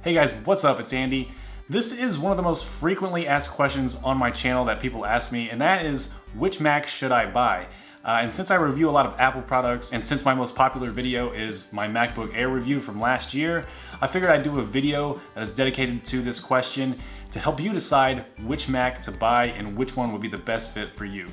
Hey guys, what's up? It's Andy. This is one of the most frequently asked questions on my channel that people ask me, and that is, which Mac should I buy? And since I review a lot of Apple products, and since my most popular video is my MacBook Air review from last year, I figured I'd do a video that is dedicated to this question to help you decide which Mac to buy and which one would be the best fit for you.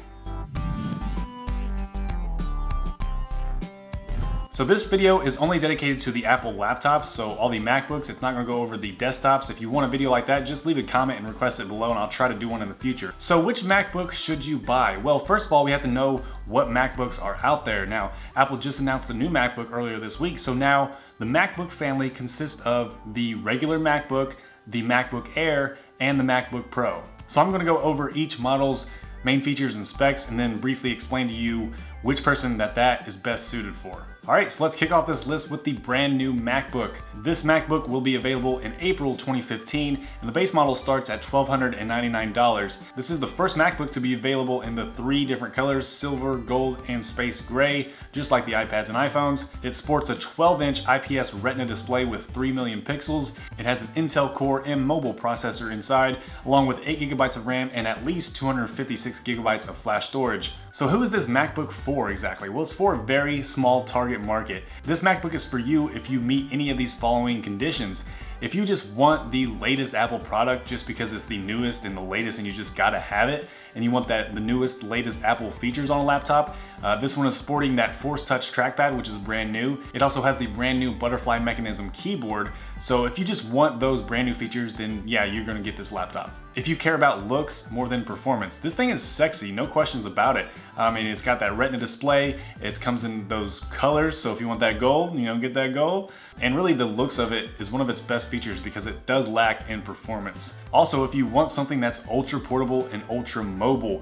So this video is only dedicated to the Apple laptops, so all the MacBooks. It's not gonna go over the desktops. If you want a video like that, just leave a comment and request it below and I'll try to do one in the future. So which MacBook should you buy? Well, first of all, we have to know what MacBooks are out there. Now, Apple just announced the new MacBook earlier this week, so now the MacBook family consists of the regular MacBook, the MacBook Air, and the MacBook Pro. So I'm gonna go over each model's main features and specs and then briefly explain to you which person that is best suited for. All right, so let's kick off this list with the brand new MacBook. This MacBook will be available in April 2015, and the base model starts at $1,299. This is the first MacBook to be available in the 3 different colors, silver, gold, and space gray, just like the iPads and iPhones. It sports a 12-inch IPS Retina display with 3 million pixels. It has an Intel Core M mobile processor inside, along with 8 GB of RAM and at least 256 GB of flash storage. So who is this MacBook for exactly? Well, it's for a very small target market. This MacBook is for you if you meet any of these following conditions. If you just want the latest Apple product just because it's the newest and the latest and you just gotta have it, and you want the newest, latest Apple features on a laptop, this one is sporting that Force Touch trackpad, which is brand new. It also has the brand new butterfly mechanism keyboard. So if you just want those brand new features, then yeah, you're gonna get this laptop. If you care about looks more than performance, this thing is sexy, no questions about it. I mean, it's got that Retina display, it comes in those colors, so if you want that gold, get that gold. And really the looks of it is one of its best features because it does lack in performance. Also, if you want something that's ultra portable and ultra mobile,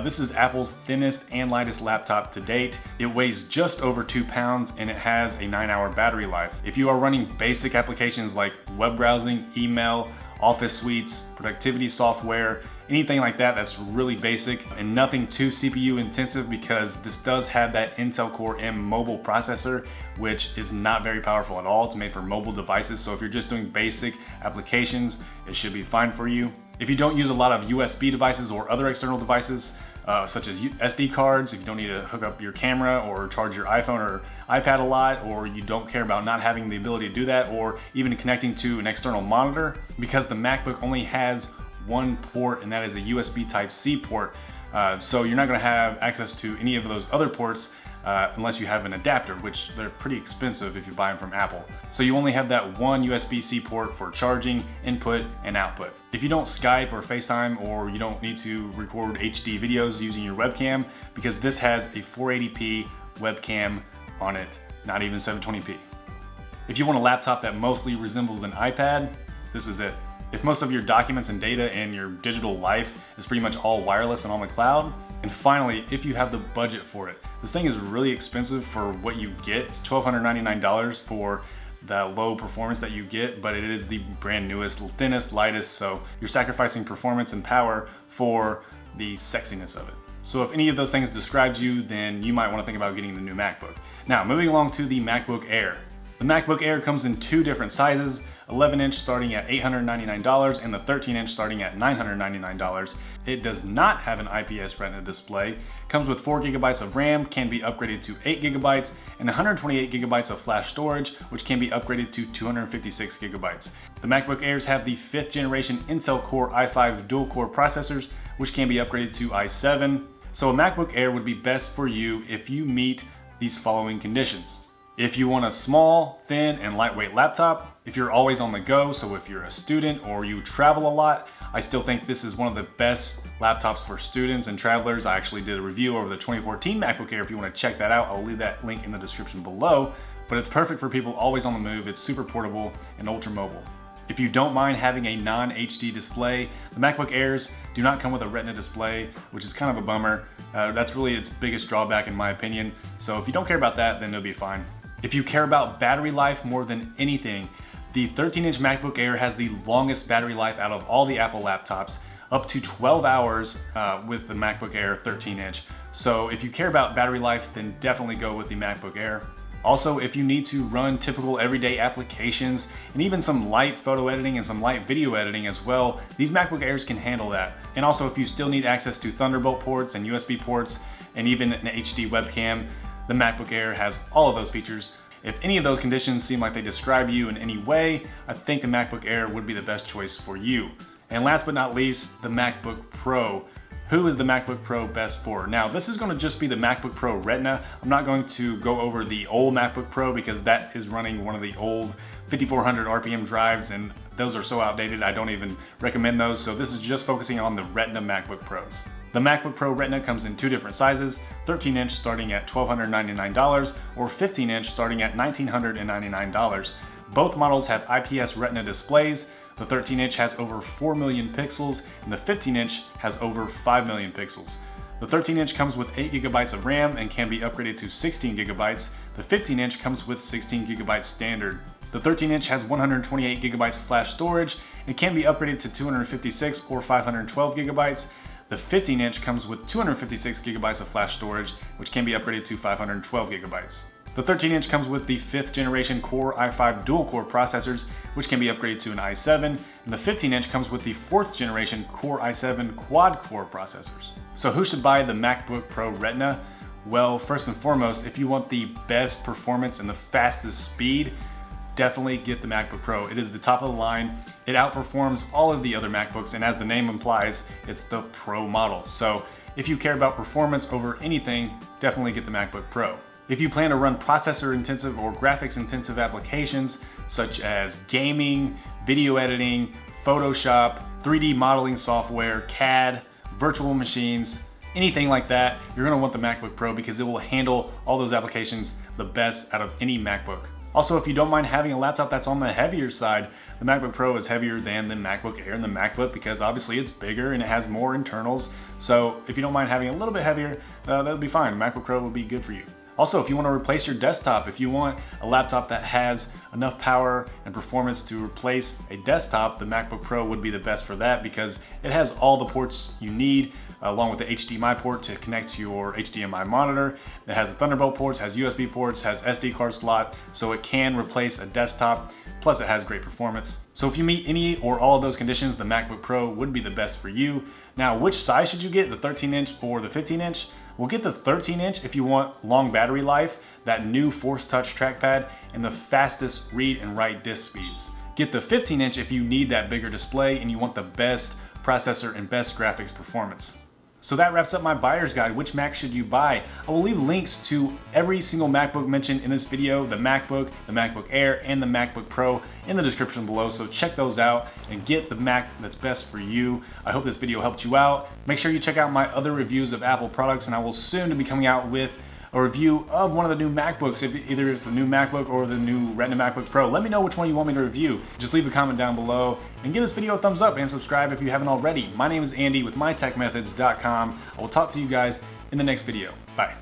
this is Apple's thinnest and lightest laptop to date. It weighs just over 2 pounds and it has a 9-hour battery life. If you are running basic applications like web browsing, email, office suites, productivity software, anything like that that's really basic and nothing too CPU intensive, because this does have that Intel Core M mobile processor, which is not very powerful at all. It's made for mobile devices, so if you're just doing basic applications, it should be fine for you. If you don't use a lot of USB devices or other external devices, such as SD cards, if you don't need to hook up your camera or charge your iPhone or iPad a lot, or you don't care about not having the ability to do that, or even connecting to an external monitor, because the MacBook only has one port, and that is a USB Type-C port. So you're not gonna have access to any of those other ports unless you have an adapter, which they're pretty expensive if you buy them from Apple. So you only have that one USB-C port for charging, input, and output. If you don't Skype or FaceTime, or you don't need to record HD videos using your webcam, because this has a 480p webcam on it, not even 720p. If you want a laptop that mostly resembles an iPad, this is it. If most of your documents and data and your digital life is pretty much all wireless and on the cloud. And finally, if you have the budget for it. This thing is really expensive for what you get. It's $1,299 for that low performance that you get, but it is the brand newest, thinnest, lightest, so you're sacrificing performance and power for the sexiness of it. So if any of those things describes you, then you might want to think about getting the new MacBook. Now, moving along to the MacBook Air. The MacBook Air comes in 2 different sizes, 11-inch starting at $899 and the 13-inch starting at $999. It does not have an IPS Retina display, comes with 4 GB of RAM, can be upgraded to 8 GB, and 128 GB of flash storage, which can be upgraded to 256 GB. The MacBook Airs have the 5th generation Intel Core i5 dual-core processors, which can be upgraded to i7. So a MacBook Air would be best for you if you meet these following conditions. If you want a small, thin, and lightweight laptop, if you're always on the go, so if you're a student or you travel a lot, I still think this is one of the best laptops for students and travelers. I actually did a review over the 2014 MacBook Air. If you want to check that out, I'll leave that link in the description below. But it's perfect for people always on the move. It's super portable and ultra mobile. If you don't mind having a non-HD display, the MacBook Airs do not come with a Retina display, which is kind of a bummer. That's really its biggest drawback in my opinion. So if you don't care about that, then it'll be fine. If you care about battery life more than anything, the 13-inch MacBook Air has the longest battery life out of all the Apple laptops, up to 12 hours with the MacBook Air 13-inch. So if you care about battery life, then definitely go with the MacBook Air. Also, if you need to run typical everyday applications and even some light photo editing and some light video editing as well, these MacBook Airs can handle that. And also, if you still need access to Thunderbolt ports and USB ports and even an HD webcam, the MacBook Air has all of those features. If any of those conditions seem like they describe you in any way, I think the MacBook Air would be the best choice for you. And last but not least, the MacBook Pro. Who is the MacBook Pro best for? Now, this is going to just be the MacBook Pro Retina. I'm not going to go over the old MacBook Pro because that is running one of the old 5400 RPM drives, and those are so outdated I don't even recommend those. So this is just focusing on the Retina MacBook Pros. The MacBook Pro Retina comes in two different sizes, 13-inch starting at $1,299 or 15-inch starting at $1,999. Both models have IPS Retina displays. The 13-inch has over 4 million pixels and the 15-inch has over 5 million pixels. The 13-inch comes with 8 GB of RAM and can be upgraded to 16 GB. The 15-inch comes with 16 GB standard. The 13-inch has 128 GB flash storage and can be upgraded to 256 or 512 GB. The 15-inch comes with 256 GB of flash storage, which can be upgraded to 512 GB. The 13-inch comes with the 5th generation Core i5 dual-core processors, which can be upgraded to an i7, and the 15-inch comes with the 4th generation Core i7 quad-core processors. So who should buy the MacBook Pro Retina? Well, first and foremost, if you want the best performance and the fastest speed, definitely get the MacBook Pro. It is the top of the line. It outperforms all of the other MacBooks, and as the name implies, it's the Pro model. So if you care about performance over anything, definitely get the MacBook Pro. If you plan to run processor-intensive or graphics-intensive applications such as gaming, video editing, Photoshop, 3D modeling software, CAD, virtual machines, anything like that, you're going to want the MacBook Pro because it will handle all those applications the best out of any MacBook. Also, if you don't mind having a laptop that's on the heavier side, the MacBook Pro is heavier than the MacBook Air and the MacBook because obviously it's bigger and it has more internals. So if you don't mind having a little bit heavier, that'll be fine. The MacBook Pro will be good for you. Also, if you want to replace your desktop, if you want a laptop that has enough power and performance to replace a desktop, the MacBook Pro would be the best for that because it has all the ports you need, along with the HDMI port to connect to your HDMI monitor. It has the Thunderbolt ports, has USB ports, has SD card slot, so it can replace a desktop, plus it has great performance. So if you meet any or all of those conditions, the MacBook Pro would be the best for you. Now, which size should you get, the 13-inch or the 15-inch? We'll get the 13-inch if you want long battery life, that new Force Touch trackpad, and the fastest read and write disk speeds. Get the 15-inch if you need that bigger display and you want the best processor and best graphics performance. So that wraps up my buyer's guide. Which Mac should you buy? I will leave links to every single MacBook mentioned in this video, the MacBook Air, and the MacBook Pro in the description below. So check those out and get the Mac that's best for you. I hope this video helped you out. Make sure you check out my other reviews of Apple products, and I will soon be coming out with a review of one of the new MacBooks, if either it's the new MacBook or the new Retina MacBook Pro. Let me know which one you want me to review. Just leave a comment down below and give this video a thumbs up and subscribe if you haven't already. My name is Andy with mytechmethods.com. I will talk to you guys in the next video. Bye.